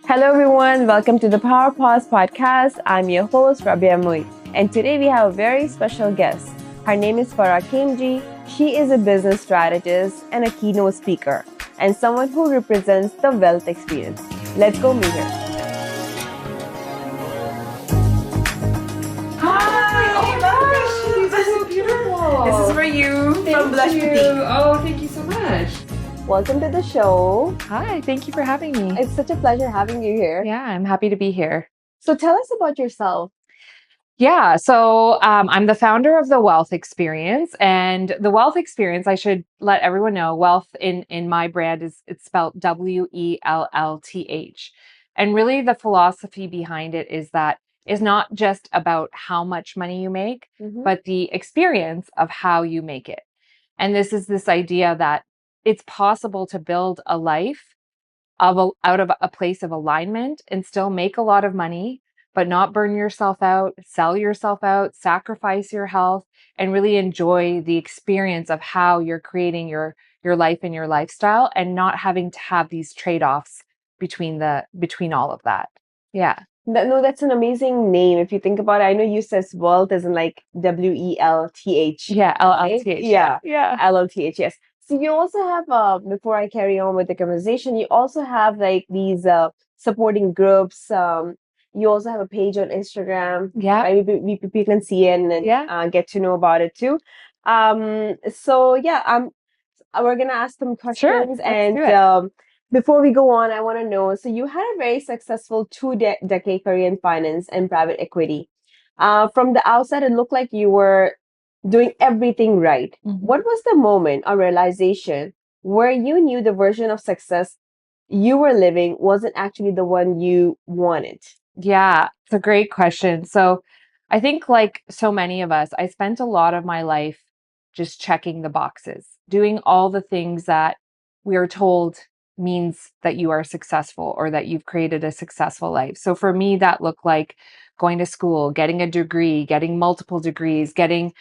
Hello, everyone. Welcome to the PowerPause Podcast. I'm your host, Rabia Mui. And today we have a very special guest. Her name is Farah Khimji. She is a business strategist and a keynote speaker, and someone who represents the wealth experience. Let's go meet her. Hi! Oh my gosh, these are so beautiful. This is for you from Blush Boutique. Oh, thank you so much. Welcome to the show. Hi, thank you for having me. It's such a pleasure having you here. Yeah, I'm happy to be here. So tell us about yourself. Yeah, so I'm the founder of the Wealth Experience, and the Wealth Experience, I should let everyone know, wealth in my brand it's spelled WELLTH. And really the philosophy behind it is that it's not just about how much money you make, but the experience of how you make it. And this idea that it's possible to build a life out of a place of alignment and still make a lot of money, but not burn yourself out, sell yourself out, sacrifice your health, and really enjoy the experience of how you're creating your life and your lifestyle, and not having to have these trade-offs between all of that. Yeah. No, that's an amazing name. If you think about it, I know you says wealth as in like WELTH. Yeah, LLTH. Yeah. Yeah. LLTH, yes. So you also have, before I carry on with the conversation, you also have like these supporting groups. You also have a page on Instagram, Yeah. right? People can see it and then Yeah. get to know about it too. So yeah, we're gonna ask some Sure. questions, Let's and do it. before we go on, I want to know. So you had a very successful two-decade career in finance and private equity. From the outside, it looked like you were doing everything right. What was the moment or realization where you knew the version of success you were living wasn't actually the one you wanted? Yeah, it's a great question. So I think, like so many of us, I spent a lot of my life just checking the boxes, doing all the things that we are told means that you are successful or that you've created a successful life. So for me, that looked like going to school, getting a degree, getting multiple degrees, getting,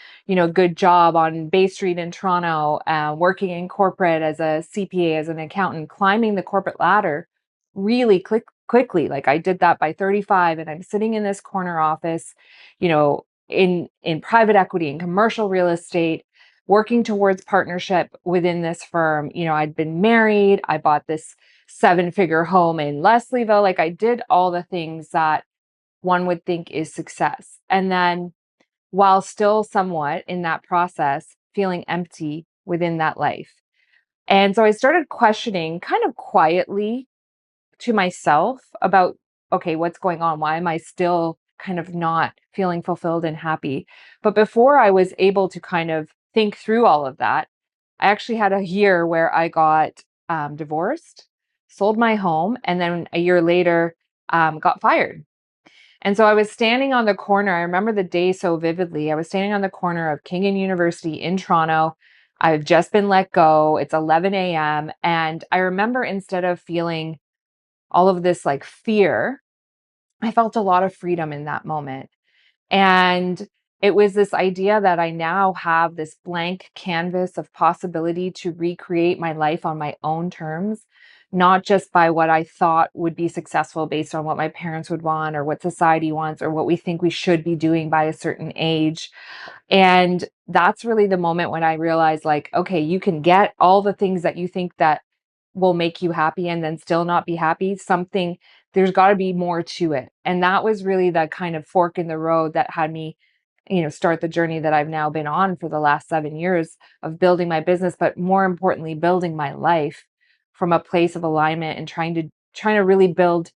good job on Bay Street in Toronto, working in corporate as a CPA, as an accountant, climbing the corporate ladder really quickly. Like I did that by 35, and I'm sitting in this corner office, in private equity and commercial real estate, working towards partnership within this firm. I'd been married, I bought this 7-figure home in Leslieville. Like I did all the things that one would think is success. And then while still somewhat in that process, feeling empty within that life. And so I started questioning kind of quietly to myself about, okay, what's going on? Why am I still kind of not feeling fulfilled and happy? But before I was able to kind of think through all of that, I actually had a year where I got divorced, sold my home, and then a year later got fired. And so I was standing on the corner. I remember the day so vividly. I was standing on the corner of King and University in Toronto. I've just been let go. It's 11 a.m. And I remember, instead of feeling all of this like fear, I felt a lot of freedom in that moment. And it was this idea that I now have this blank canvas of possibility to recreate my life on my own terms, not just by what I thought would be successful based on what my parents would want or what society wants or what we think we should be doing by a certain age. And that's really the moment when I realized, like, okay, you can get all the things that you think that will make you happy and then still not be happy. There's got to be more to it. And that was really the kind of fork in the road that had me, start the journey that I've now been on for the last 7 years of building my business, but more importantly, building my life from a place of alignment and trying to really build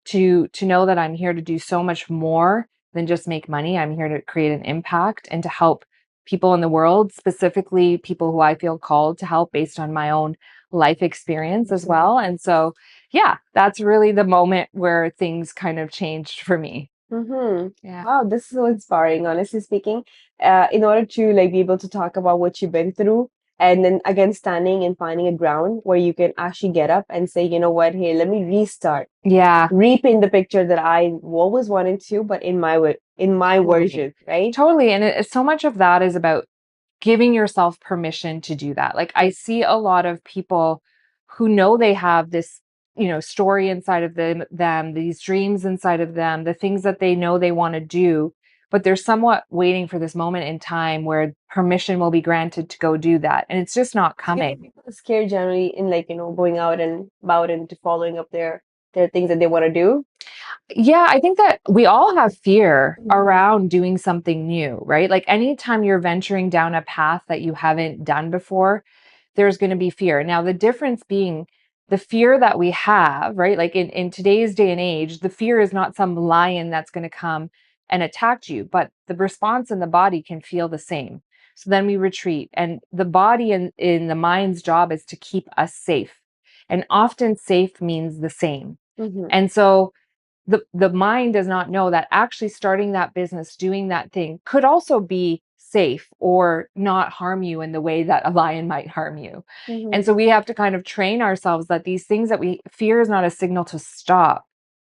to know that I'm here to do so much more than just make money. I'm here to create an impact and to help people in the world, specifically people who I feel called to help based on my own life experience as well. And so, yeah, that's really the moment where things kind of changed for me. Yeah. Wow, this is so inspiring, honestly speaking. In order to like be able to talk about what you've been through, and then again standing and finding a ground where you can actually get up and say, you know what, hey, let me restart, Yeah. repaint the picture that I always wanted to, but in my way, in my Totally. version, right? Totally. And so much of that is about giving yourself permission to do that. Like I see a lot of people who know they have this story inside of them, these dreams inside of them, the things that they know they want to do, but they're somewhat waiting for this moment in time where permission will be granted to go do that. And it's just not coming. People are scared generally in going out and about and following up their things that they want to do. Yeah, I think that we all have fear around doing something new, right? Like anytime you're venturing down a path that you haven't done before, there's going to be fear. Now, the difference being the fear that we have, right? Like in today's day and age, the fear is not some lion that's going to come and attack you, but the response in the body can feel the same. So then we retreat. And the body and in the mind's job is to keep us safe. And often safe means the same. And so the mind does not know that actually starting that business, doing that thing could also be safe or not harm you in the way that a lion might harm you. And so we have to kind of train ourselves that these things that we fear is not a signal to stop.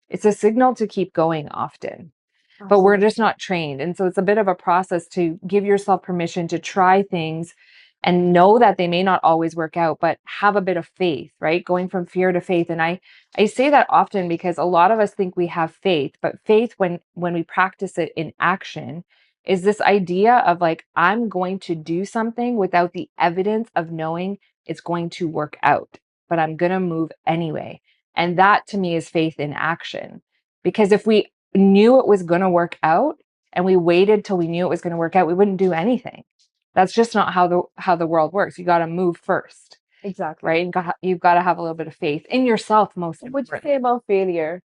It's a signal to keep going often. But we're just not trained. And so it's a bit of a process to give yourself permission to try things and know that they may not always work out, but have a bit of faith, right? Going from fear to faith. And I say that often because a lot of us think we have faith, but faith, when we practice it in action, is this idea of like, I'm going to do something without the evidence of knowing it's going to work out, but I'm going to move anyway. And that to me is faith in action. Because if we knew it was going to work out and we waited till we knew it was going to work out, we wouldn't do anything. That's just not how the world works. You got to move first. Exactly. Right? And you've got to have a little bit of faith in yourself most importantly. What would you say about failure?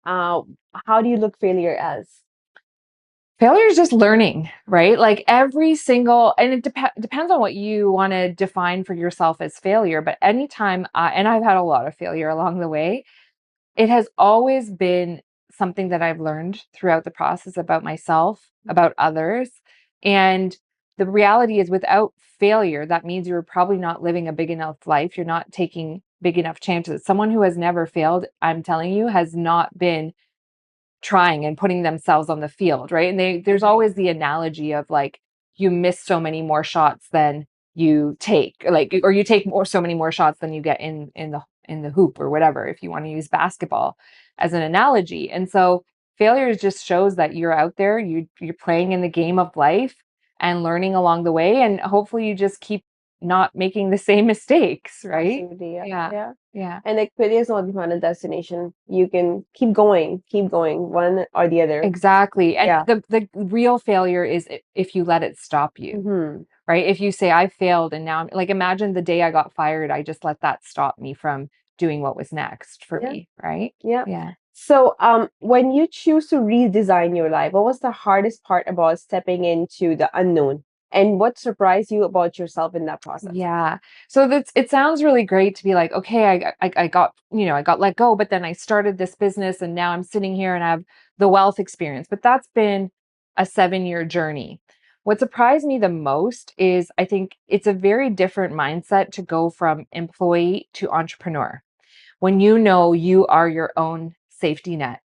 How do you look failure as? Failure is just learning, right? Like every single, and it depends on what you want to define for yourself as failure. But anytime, and I've had a lot of failure along the way, it has always been something that I've learned throughout the process about myself, about others. And the reality is, without failure, that means you're probably not living a big enough life. You're not taking big enough chances. Someone who has never failed, I'm telling you, has not been trying and putting themselves on the field, right? And there's always the analogy of like, you miss so many more shots than you take, like, or you take so many more shots than you get in the hoop or whatever, if you want to use basketball as an analogy. And so failure just shows that you're out there, you're playing in the game of life and learning along the way, and hopefully you just keep not making the same mistakes, right? Absolutely, Yeah. And like failure is not the final destination. You can keep going, one or the other. Exactly. And the real failure is if you let it stop you, right? If you say, I failed and now I'm like, imagine the day I got fired, I just let that stop me from doing what was next for me, right? Yeah. So, when you choose to redesign your life, what was the hardest part about stepping into the unknown? And what surprised you about yourself in that process? Yeah. So it sounds really great to be like, okay, I got, I got let go, but then I started this business and now I'm sitting here and I have the wealth experience. But that's been a 7-year journey. What surprised me the most is I think it's a very different mindset to go from employee to entrepreneur when you know you are your own safety net.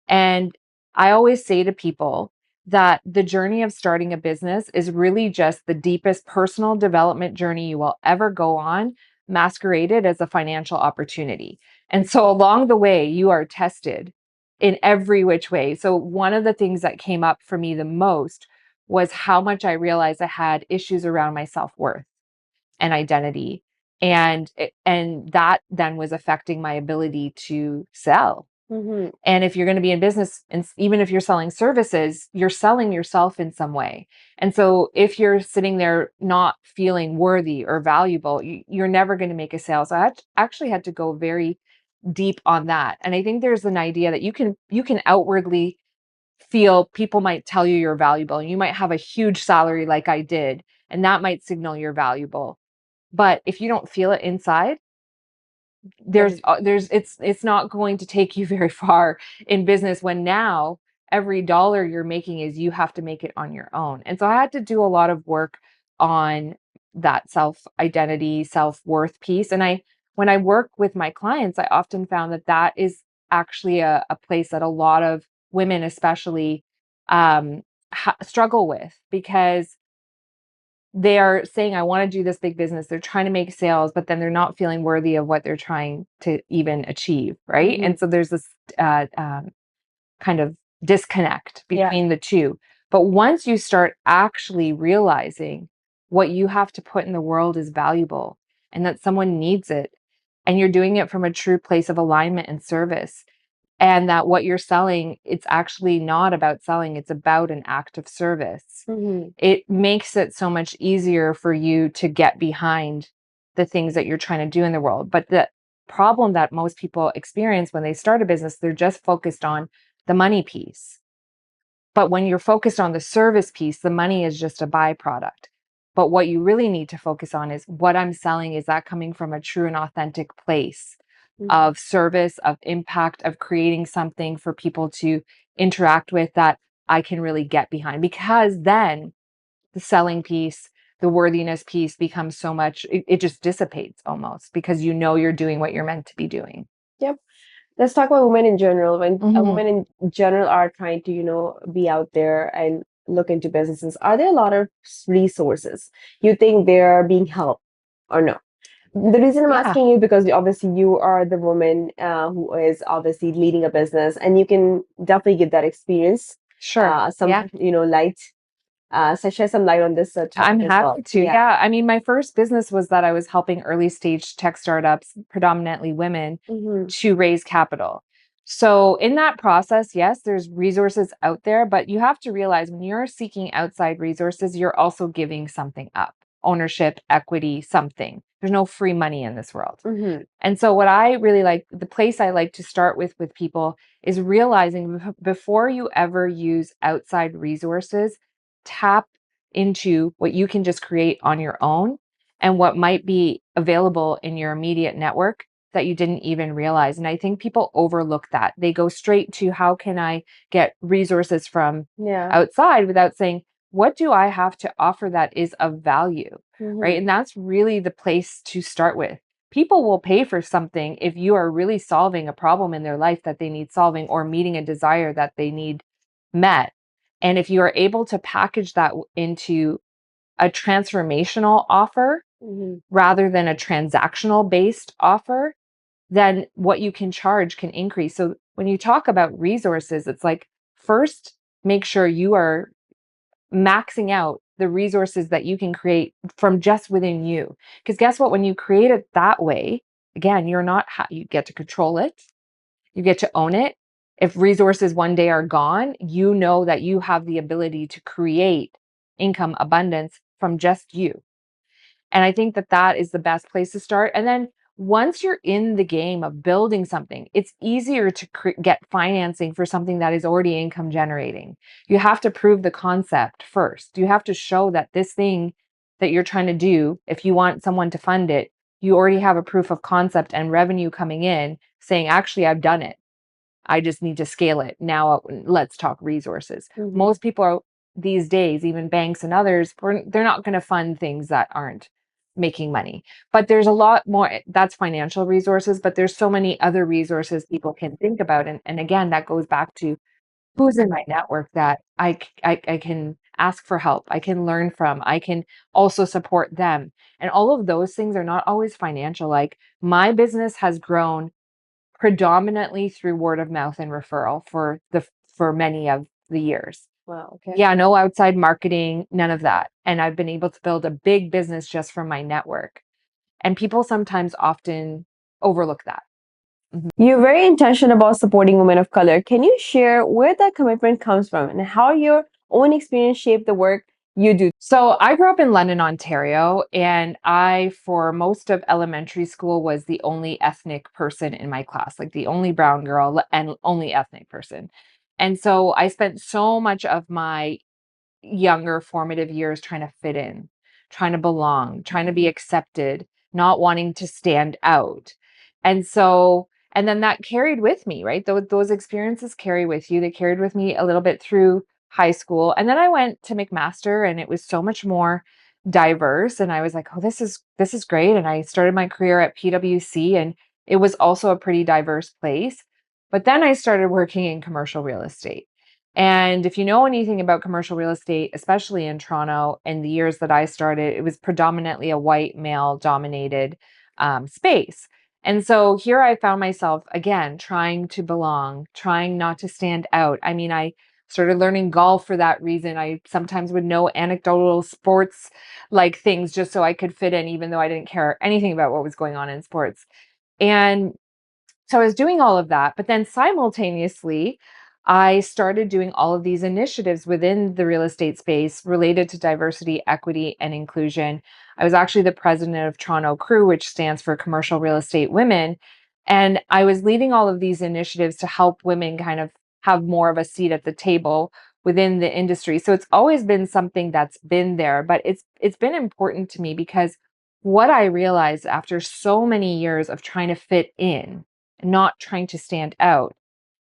And I always say to people that the journey of starting a business is really just the deepest personal development journey you will ever go on, masqueraded as a financial opportunity. And so along the way, you are tested in every which way. So one of the things that came up for me the most was how much I realized I had issues around my self-worth and identity. And that then was affecting my ability to sell. And if you're going to be in business, and even if you're selling services, you're selling yourself in some way. And so if you're sitting there not feeling worthy or valuable, you're never going to make a sale. So I actually had to go very deep on that. And I think there's an idea that you can outwardly feel people might tell you you're valuable. You might have a huge salary like I did, and that might signal you're valuable. But if you don't feel it inside, it's not going to take you very far in business when now every dollar you're making is you have to make it on your own. And so I had to do a lot of work on that self identity, self-worth piece. And when I work with my clients, I often found that is actually a place that a lot of women especially struggle with, because they are saying, I want to do this big business. They're trying to make sales, but then they're not feeling worthy of what they're trying to even achieve. Right. And so there's this kind of disconnect between the two. But once you start actually realizing what you have to put in the world is valuable and that someone needs it, and you're doing it from a true place of alignment and service, and that what you're selling, it's actually not about selling, it's about an act of service. It makes it so much easier for you to get behind the things that you're trying to do in the world. But the problem that most people experience when they start a business, they're just focused on the money piece. But when you're focused on the service piece, the money is just a byproduct. But what you really need to focus on is what I'm selling, is that coming from a true and authentic place of service, of impact, of creating something for people to interact with that I can really get behind? Because then the selling piece, the worthiness piece becomes so much, it just dissipates almost, because you know you're doing what you're meant to be doing. Yep. Let's talk about women in general. When women in general are trying to, be out there and look into businesses, are there a lot of resources? You think they're being helped or no? The reason I'm asking you, because obviously you are the woman who is obviously leading a business, and you can definitely give that experience. Sure. Some, light, shed some light on this topic I'm as happy well. to. Yeah. I mean, my first business was that I was helping early stage tech startups, predominantly women, to raise capital. So in that process, yes, there's resources out there, but you have to realize when you're seeking outside resources, you're also giving something up: ownership, equity, something. There's no free money in this world. And so what I really like, the place I like to start with people, is realizing before you ever use outside resources, tap into what you can just create on your own and what might be available in your immediate network that you didn't even realize. And I think people overlook that. They go straight to, how can I get resources from outside, without saying, what do I have to offer that is of value? Right. And that's really the place to start with. People will pay for something if you are really solving a problem in their life that they need solving, or meeting a desire that they need met. And if you are able to package that into a transformational offer rather than a transactional based offer, then what you can charge can increase. So when you talk about resources, it's like, first, make sure you are maxing out the resources that you can create from just within you. Because guess what? When you create it that way, again, you get to control it. You get to own it. If resources one day are gone, you know that you have the ability to create income abundance from just you. And I think that that is the best place to start. And then once you're in the game of building something, it's easier to get financing for something that is already income generating. You have to prove the concept first. You have to show that this thing that you're trying to do, if you want someone to fund it, you already have a proof of concept and revenue coming in saying, actually, I've done it. I just need to scale it. Now let's talk resources. Most people are, these days, even banks and others, they're not going to fund things that aren't making money. But there's a lot more, that's financial resources, but there's so many other resources people can think about. And again, that goes back to who's in my network that I can ask for help, I can learn from, I can also support them. And all of those things are not always financial. Like, my business has grown predominantly through word of mouth and referral for many of the years. Wow. Okay. Yeah, no outside marketing, none of that. And I've been able to build a big business just from my network. And people sometimes often overlook that. You're very intentional about supporting women of color. Can you share where that commitment comes from and how your own experience shaped the work you do? So I grew up in London, Ontario, and I, for most of elementary school, was the only ethnic person in my class, like the only brown girl and only ethnic person. And so I spent so much of my younger formative years trying to fit in, trying to belong, trying to be accepted, not wanting to stand out. And then that carried with me, right? Those experiences carry with you. They carried with me a little bit through high school. And then I went to McMaster, and it was so much more diverse. And I was like, oh, this is great. And I started my career at PwC, and it was also a pretty diverse place. But then I started working in commercial real estate. And if you know anything about commercial real estate, especially in Toronto, in the years that I started, it was predominantly a white male dominated space. And so here I found myself again trying to belong, trying not to stand out. I mean, I started learning golf for that reason. I sometimes would know anecdotal sports like things just so I could fit in, even though I didn't care anything about what was going on in sports. And so I was doing all of that, but then simultaneously, I started doing all of these initiatives within the real estate space related to diversity, equity, and inclusion. I was actually the president of Toronto Crew, which stands for Commercial Real Estate Women. And I was leading all of these initiatives to help women kind of have more of a seat at the table within the industry. So it's always been something that's been there, but it's been important to me because what I realized after so many years of trying to fit in, not trying to stand out,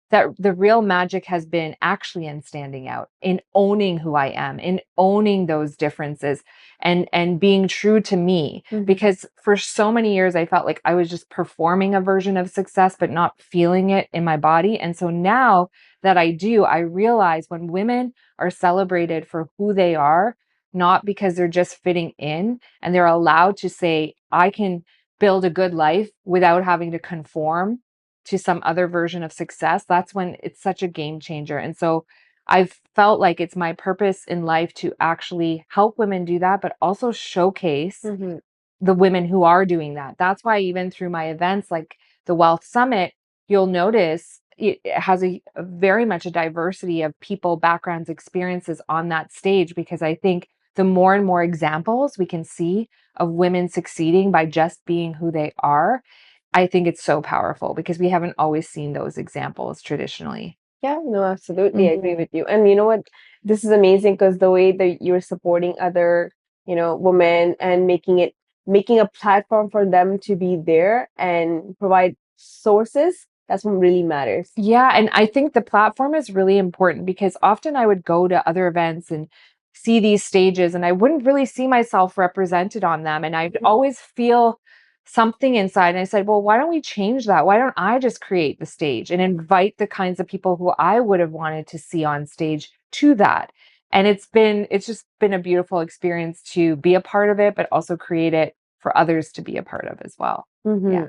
that the real magic has been actually in standing out, in owning who I am, in owning those differences and being true to me. Because for so many years I felt like I was just performing a version of success but not feeling it in my body. And so now that I do, I realize when women are celebrated for who they are, not because they're just fitting in, and they're allowed to say, I can build a good life without having to conform to some other version of success, that's when it's such a game changer. And so I've felt like it's my purpose in life to actually help women do that, but also showcase the women who are doing that. That's why even through my events like the Wealth Summit, you'll notice it has a very much a diversity of people, backgrounds, experiences on that stage, because I think the more and more examples we can see of women succeeding by just being who they are, I think it's so powerful because we haven't always seen those examples traditionally. Yeah, no, absolutely. I agree with you. And you know what? This is amazing because the way that you're supporting other, women and making a platform for them to be there and provide sources, that's what really matters. Yeah, and I think the platform is really important because often I would go to other events and see these stages and I wouldn't really see myself represented on them. And I'd always feel something inside. And I said, well, why don't we change that? Why don't I just create the stage and invite the kinds of people who I would have wanted to see on stage to that? And it's just been a beautiful experience to be a part of it, but also create it for others to be a part of as well. Yeah.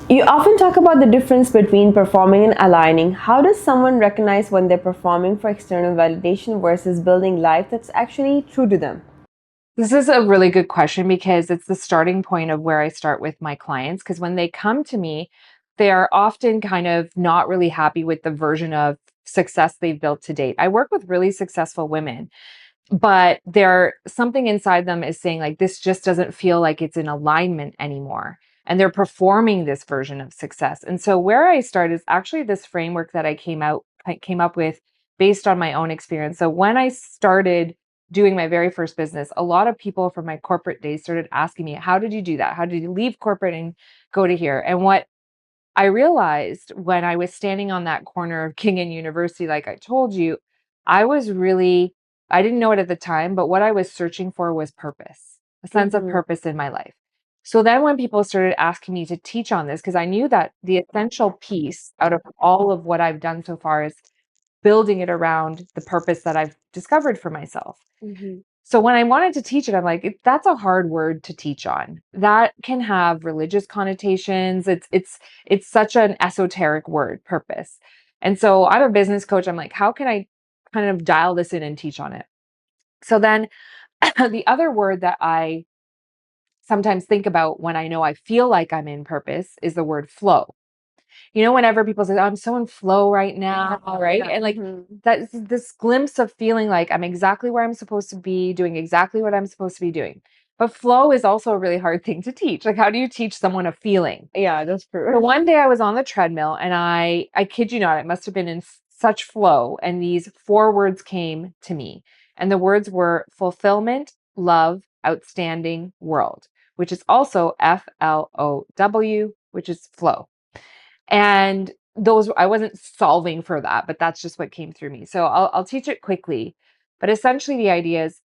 You often talk about the difference between performing and aligning. How does someone recognize when they're performing for external validation versus building life that's actually true to them? This is a really good question because it's the starting point of where I start with my clients. Because when they come to me, they are often kind of not really happy with the version of success they've built to date. I work with really successful women, but there something inside them is saying like this just doesn't feel like it's in alignment anymore, and they're performing this version of success. And so where I start is actually this framework that I came up with based on my own experience. So when I started doing my very first business, a lot of people from my corporate days started asking me, how did you do that? How did you leave corporate and go to here? And what I realized when I was standing on that corner of King and University, like I told you, I was really, I didn't know it at the time, but what I was searching for was purpose, a sense of purpose in my life. So then when people started asking me to teach on this, because I knew that the essential piece out of all of what I've done so far is building it around the purpose that I've discovered for myself. So when I wanted to teach it, I'm like, that's a hard word to teach on. That can have religious connotations. It's such an esoteric word, purpose. And so I'm a business coach. I'm like, how can I kind of dial this in and teach on it? So then the other word that I sometimes think about when I know I feel like I'm in purpose is the word flow. Whenever people say, "Oh, I'm so in flow right now," right? And like that's this glimpse of feeling like I'm exactly where I'm supposed to be, doing exactly what I'm supposed to be doing. But flow is also a really hard thing to teach. Like, how do you teach someone a feeling? Yeah, that's true. So one day I was on the treadmill and I kid you not, it must have been in such flow. And these four words came to me. And the words were fulfillment, love, outstanding, world, which is also FLOW, which is flow. And those, I wasn't solving for that, but that's just what came through me. So I'll teach it quickly. But essentially the idea is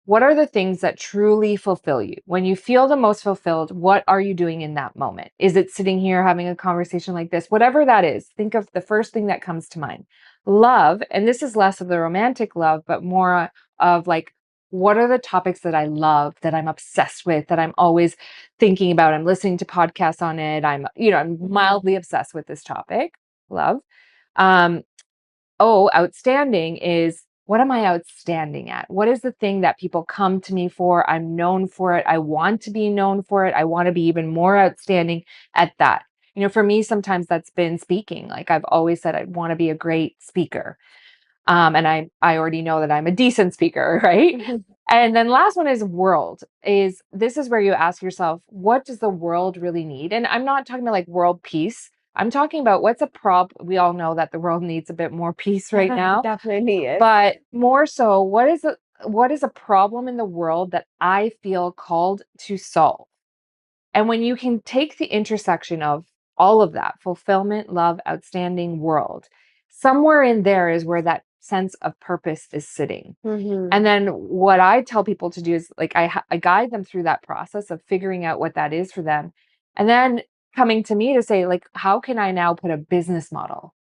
what are the things that truly fulfill you? When you feel the most fulfilled, what are you doing in that moment? Is it sitting here having a conversation like this? Whatever that is, think of the first thing that comes to mind. Love, and this is less of the romantic love, but more of like, what are the topics that I love, that I'm obsessed with, that I'm always thinking about? I'm listening to podcasts on it. I'm mildly obsessed with this topic, love. Outstanding is, what am I outstanding at? What is the thing that people come to me for? I'm known for it. I want to be known for it. I want to be even more outstanding at that. For me, sometimes that's been speaking. Like I've always said, I want to be a great speaker. And I already know that I'm a decent speaker, right? And then last one is world. This is where you ask yourself, what does the world really need? And I'm not talking about like world peace. I'm talking about what's a problem. We all know that the world needs a bit more peace right now. Definitely is. But more so, what is a problem in the world that I feel called to solve? And when you can take the intersection of all of that, fulfillment, love, outstanding, world, somewhere in there is where that sense of purpose is sitting. And then what I tell people to do is like, I guide them through that process of figuring out what that is for them. And then coming to me to say, like, how can I now put a business model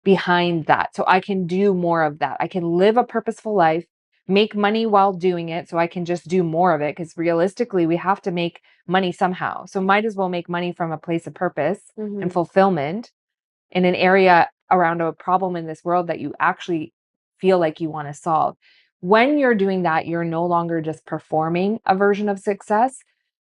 behind that so I can do more of that? I can live a purposeful life, make money while doing it so I can just do more of it. Because realistically, we have to make money somehow. So might as well make money from a place of purpose and fulfillment in an area around a problem in this world that you actually feel like you want to solve. When you're doing that, you're no longer just performing a version of success.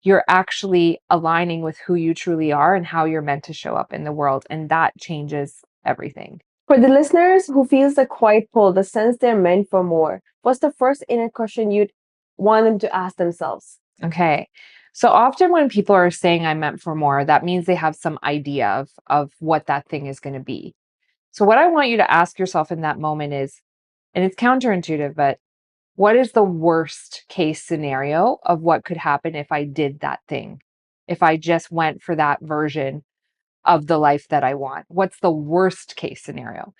You're actually aligning with who you truly are and how you're meant to show up in the world. And that changes everything. For the listeners who feels the quiet pull, the sense they're meant for more, what's the first inner question you'd want them to ask themselves? Okay. So often when people are saying I'm meant for more, that means they have some idea of what that thing is going to be. So what I want you to ask yourself in that moment is, and it's counterintuitive, but what is the worst case scenario of what could happen if I did that thing? If I just went for that version of the life that I want? What's the worst case scenario?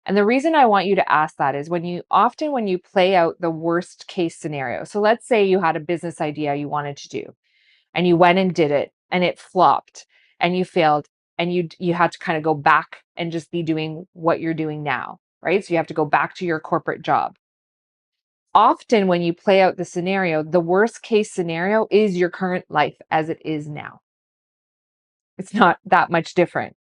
And the reason I want you to ask that is when you play out the worst case scenario. So let's say you had a business idea you wanted to do and you went and did it and it flopped and you failed and you had to kind of go back and just be doing what you're doing now, right? So you have to go back to your corporate job. Often when you play out the scenario, the worst case scenario is your current life as it is now. It's not that much different.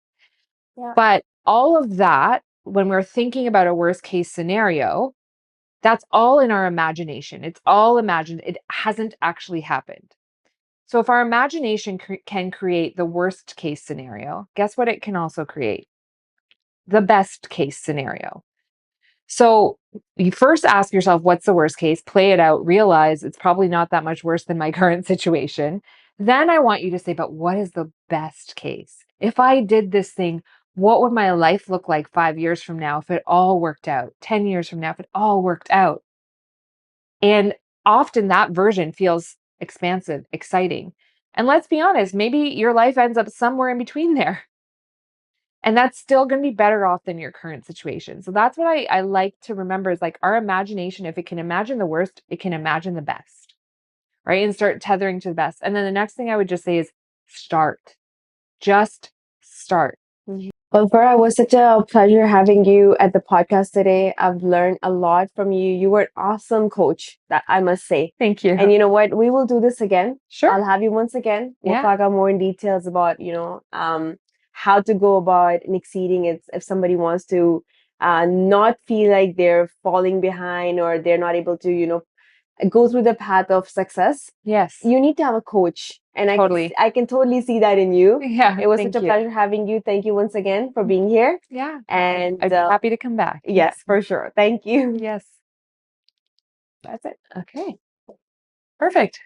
Yeah. But all of that, when we're thinking about a worst case scenario, that's all in our imagination. It's all imagined. It hasn't actually happened. So if our imagination can create the worst case scenario, guess what it can also create? The best case scenario. So you first ask yourself, what's the worst case? Play it out, realize it's probably not that much worse than my current situation. Then I want you to say, but what is the best case? If I did this thing, what would my life look like 5 years from now if it all worked out? 10 years from now, if it all worked out? And often that version feels expansive, exciting. And let's be honest, maybe your life ends up somewhere in between there. And that's still going to be better off than your current situation. So that's what I like to remember is like our imagination, if it can imagine the worst, it can imagine the best, right? And start tethering to the best. And then the next thing I would just say is start. Just start. Well, Farah, it was such a pleasure having you at the podcast today. I've learned a lot from you. You were an awesome coach, that I must say. Thank you. And you know what? We will do this again. Sure. I'll have you once again. We'll Yeah. talk out more in details about, how to go about exceeding it if somebody wants to not feel like they're falling behind or they're not able to, go through the path of success. Yes. You need to have a coach. And Totally. I can totally see that in you. Yeah. It was thank such a you. pleasure having you. Thank you once again for being here. Yeah. And I'd be happy to come back. yes, for sure. Thank you. Yes. That's it. Okay. Perfect.